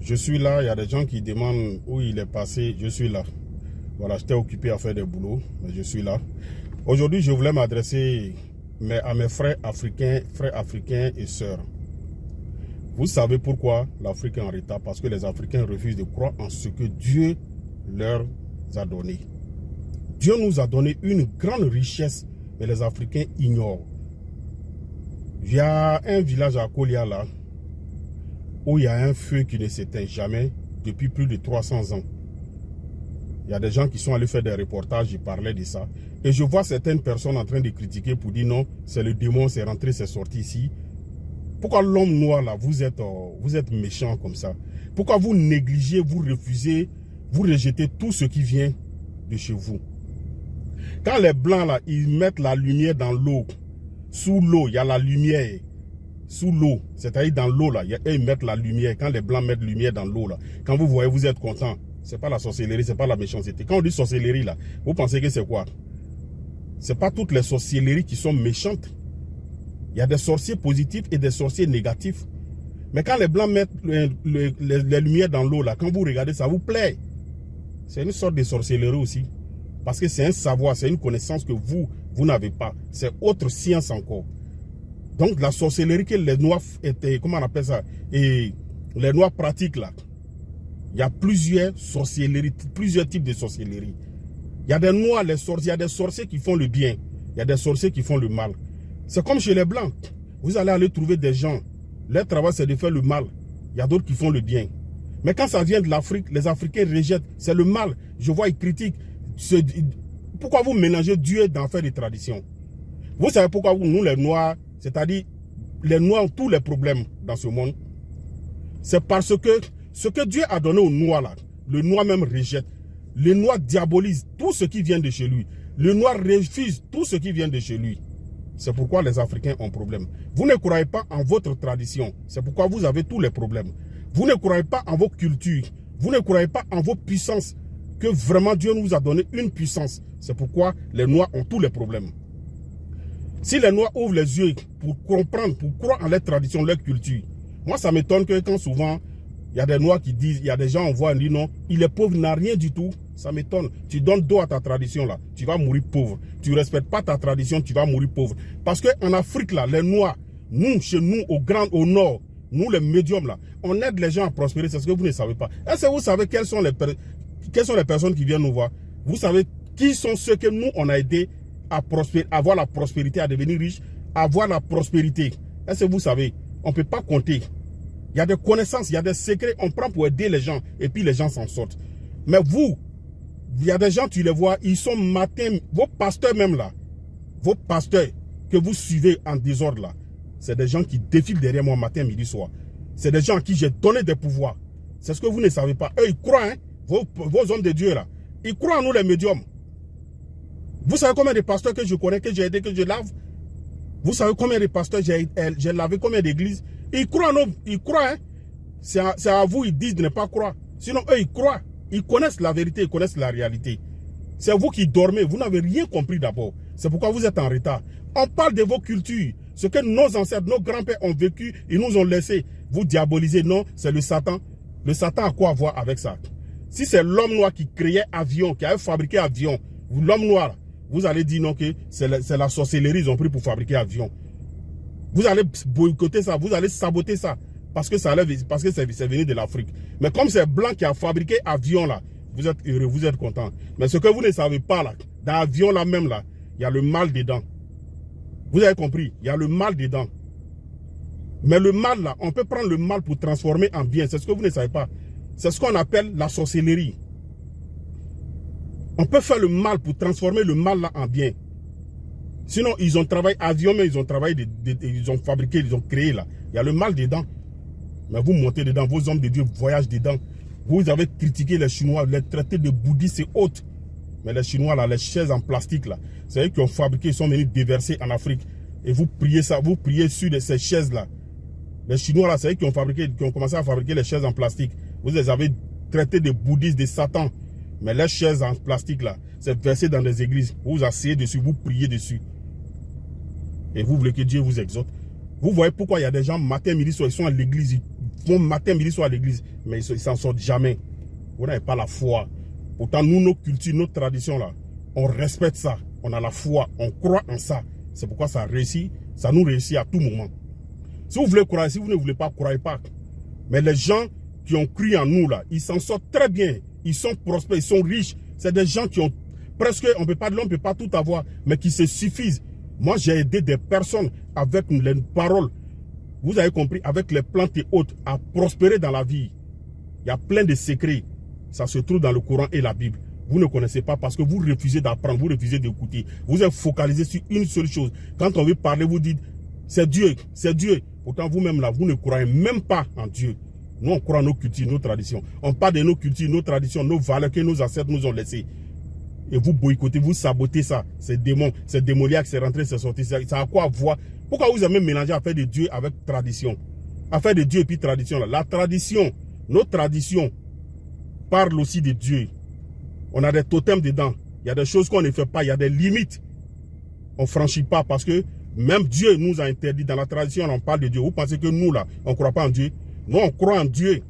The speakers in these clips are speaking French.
Je suis là, il y a des gens qui demandent où il est passé, je suis là. Voilà, j'étais occupé à faire des boulots, mais je suis là. Aujourd'hui, je voulais m'adresser à mes frères africains et sœurs. Vous savez pourquoi l'Afrique est en retard? Parce que les Africains refusent de croire en ce que Dieu leur a donné. Dieu nous a donné une grande richesse, mais les Africains ignorent. Il y a un village à Kolia là, où il y a un feu qui ne s'éteint jamais depuis plus de 300 ans. Il y a des gens qui sont allés faire des reportages, ils parlaient de ça. Et je vois certaines personnes en train de critiquer pour dire non, c'est le démon, c'est rentré, c'est sorti ici. Pourquoi l'homme noir là, vous êtes méchant comme ça? Pourquoi vous négligez, vous refusez, vous rejetez tout ce qui vient de chez vous? Quand les blancs là, ils mettent la lumière dans l'eau, sous l'eau, il y a la lumière. Sous l'eau, c'est-à-dire dans l'eau là, ils mettent la lumière. Quand les blancs mettent la lumière dans l'eau là, quand vous voyez, vous êtes content. C'est pas la sorcellerie, c'est pas la méchanceté. Quand on dit sorcellerie là, vous pensez que c'est quoi? C'est pas toutes les sorcelleries qui sont méchantes. Il y a des sorciers positifs et des sorciers négatifs. Mais quand les blancs mettent les lumières dans l'eau là, quand vous regardez, ça vous plaît. C'est une sorte de sorcellerie aussi. Parce que c'est un savoir, c'est une connaissance que vous n'avez pas. C'est autre science encore. Donc la sorcellerie que les noirs étaient, comment on appelle ça, et les noirs pratiquent là. Il y a plusieurs sorcelleries, plusieurs types de sorcellerie. Il y a des noirs, les sorciers, il y a des sorciers qui font le bien. Il y a des sorciers qui font le mal. C'est comme chez les blancs. Vous allez aller trouver des gens. Leur travail c'est de faire le mal. Il y a d'autres qui font le bien. Mais quand ça vient de l'Afrique, les Africains rejettent. C'est le mal. Je vois, ils critiquent. Pourquoi vous mélangez Dieu dans faire des traditions? Vous savez pourquoi nous les noirs, c'est-à-dire les noirs ont tous les problèmes dans ce monde? C'est parce que ce que Dieu a donné aux noirs là, le noir même rejette. Le noir diabolise tout ce qui vient de chez lui. Le noir refuse tout ce qui vient de chez lui. C'est pourquoi les Africains ont problème. Vous ne croyez pas en votre tradition. C'est pourquoi vous avez tous les problèmes. Vous ne croyez pas en vos cultures. Vous ne croyez pas en vos puissances. Que vraiment Dieu nous a donné une puissance. C'est pourquoi les noirs ont tous les problèmes. Si les noirs ouvrent les yeux pour comprendre, pour croire en leur tradition, leur culture, moi ça m'étonne que quand souvent il y a des noirs qui disent, il y a des gens on voit, on dit non, il est pauvre, n'a rien du tout. Ça m'étonne. Tu donnes dos à ta tradition là, tu vas mourir pauvre. Tu ne respectes pas ta tradition, tu vas mourir pauvre. Parce qu'en Afrique là, les noirs, nous, chez nous, au nord, nous les médiums là, on aide les gens à prospérer, c'est ce que vous ne savez pas. Est-ce que vous savez quelles sont les personnes qui viennent nous voir? Vous savez qui sont ceux que nous on a aidé à prospérer, à avoir la prospérité, à devenir riche, à avoir la prospérité? Est-ce que vous savez? On ne peut pas compter. Il y a des connaissances, il y a des secrets, on prend pour aider les gens et puis les gens s'en sortent. Mais vous, il y a des gens, tu les vois, ils sont matin, vos pasteurs même là, vos pasteurs que vous suivez en désordre là, c'est des gens qui défilent derrière moi matin, midi, soir. C'est des gens à qui j'ai donné des pouvoirs. C'est ce que vous ne savez pas. Eux, ils croient, hein, vos hommes de Dieu là, ils croient en nous les médiums. Vous savez combien de pasteurs que je connais, que j'ai aidé, que je lave? Vous savez combien de pasteurs j'ai lavé, combien d'églises? Ils croient en nous, ils croient, hein. C'est à vous, ils disent de ne pas croire. Sinon, eux, ils croient. Ils connaissent la vérité, ils connaissent la réalité. C'est vous qui dormez, vous n'avez rien compris d'abord. C'est pourquoi vous êtes en retard. On parle de vos cultures. Ce que nos ancêtres, nos grands-pères ont vécu, ils nous ont laissé. Vous diabolisez, non, c'est le Satan. Le Satan a quoi à voir avec ça? Si c'est l'homme noir qui créait avion, qui avait fabriqué avion, l'homme noir, vous allez dire non, que c'est la sorcellerie ils ont pris pour fabriquer avion. Vous allez boycotter ça, vous allez saboter ça. Parce que c'est venu de l'Afrique. Mais comme c'est blanc qui a fabriqué avion là, vous êtes heureux, vous êtes content. Mais ce que vous ne savez pas là, dans l'avion là même là, il y a le mal dedans. Vous avez compris, il y a le mal dedans. Mais le mal là, on peut prendre le mal pour transformer en bien. C'est ce que vous ne savez pas. C'est ce qu'on appelle la sorcellerie. On peut faire le mal pour transformer le mal là en bien. Sinon, ils ont travaillé avion, mais ils ont travaillé, ils ont fabriqué, ils ont créé là. Il y a le mal dedans. Mais vous montez dedans, vos hommes de Dieu voyagent dedans. Vous avez critiqué les Chinois, les traités de bouddhistes et autres. Mais les Chinois là, les chaises en plastique là, c'est eux qui ont fabriqué, ils sont venus déverser en Afrique. Et vous priez ça, vous priez sur ces chaises là. Les Chinois là, c'est eux qui ont commencé à fabriquer les chaises en plastique. Vous les avez traités de bouddhistes, de Satan. Mais les chaises en plastique là, c'est versé dans des églises. Vous vous asseyez dessus, vous priez dessus. Et vous voulez que Dieu vous exhorte. Vous voyez pourquoi il y a des gens, matin, midi, soir, ils sont à l'église, ils vont matin, midi, soir à l'église, mais ils s'en sortent jamais. Vous n'avez pas la foi. Pourtant, nous, nos cultures, nos traditions, là, on respecte ça. On a la foi, on croit en ça. C'est pourquoi ça réussit, ça nous réussit à tout moment. Si vous voulez croire, si vous ne voulez pas, croyez pas. Mais les gens qui ont cru en nous, là, ils s'en sortent très bien. Ils sont prospères, ils sont riches. C'est des gens qui ont presque, on peut pas, l'homme ne peut pas tout avoir, mais qui se suffisent. Moi, j'ai aidé des personnes avec les paroles, vous avez compris, avec les plantes et autres, à prospérer dans la vie. Il y a plein de secrets. Ça se trouve dans le Coran et la Bible. Vous ne connaissez pas parce que vous refusez d'apprendre, vous refusez d'écouter. Vous êtes focalisé sur une seule chose. Quand on veut parler, vous dites, c'est Dieu, c'est Dieu. Pourtant, vous-même là, vous ne croyez même pas en Dieu. Nous, on croit en nos cultures, nos traditions. On parle de nos cultures, nos traditions, nos valeurs que nos ancêtres nous ont laissées. Et vous boycottez, vous sabotez ça. C'est démon, c'est démoniaque, c'est rentré, c'est sorti. Ça a quoi voir? Pourquoi vous avez mélangé affaire de Dieu avec tradition? Affaire de Dieu et puis tradition. Là. La tradition, nos traditions parlent aussi de Dieu. On a des totems dedans. Il y a des choses qu'on ne fait pas. Il y a des limites. On ne franchit pas parce que même Dieu nous a interdit. Dans la tradition, on parle de Dieu. Vous pensez que nous, là, on ne croit pas en Dieu? Nous, on croit en Dieu.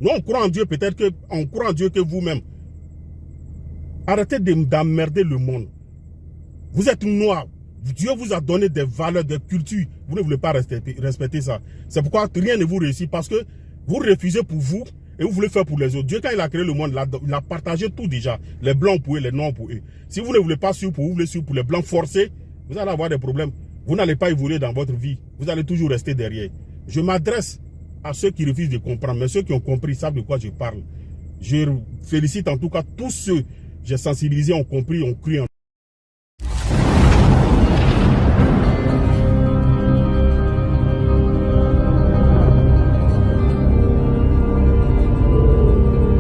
Nous, on croit en Dieu. Peut-être qu'on croit en Dieu que vous-même. Arrêtez d'emmerder le monde. Vous êtes noir. Dieu vous a donné des valeurs, des cultures. Vous ne voulez pas respecter ça. C'est pourquoi rien ne vous réussit. Parce que vous refusez pour vous et vous voulez faire pour les autres. Dieu, quand il a créé le monde, il a partagé tout déjà. Les blancs pour eux, les noirs pour eux. Si vous ne voulez pas suivre pour vous, voulez suivre pour les blancs forcés, vous allez avoir des problèmes. Vous n'allez pas évoluer dans votre vie. Vous allez toujours rester derrière. Je m'adresse à ceux qui refusent de comprendre. Mais ceux qui ont compris savent de quoi je parle. Je félicite en tout cas tous ceux j'ai sensibilisé, ont compris, ont cru en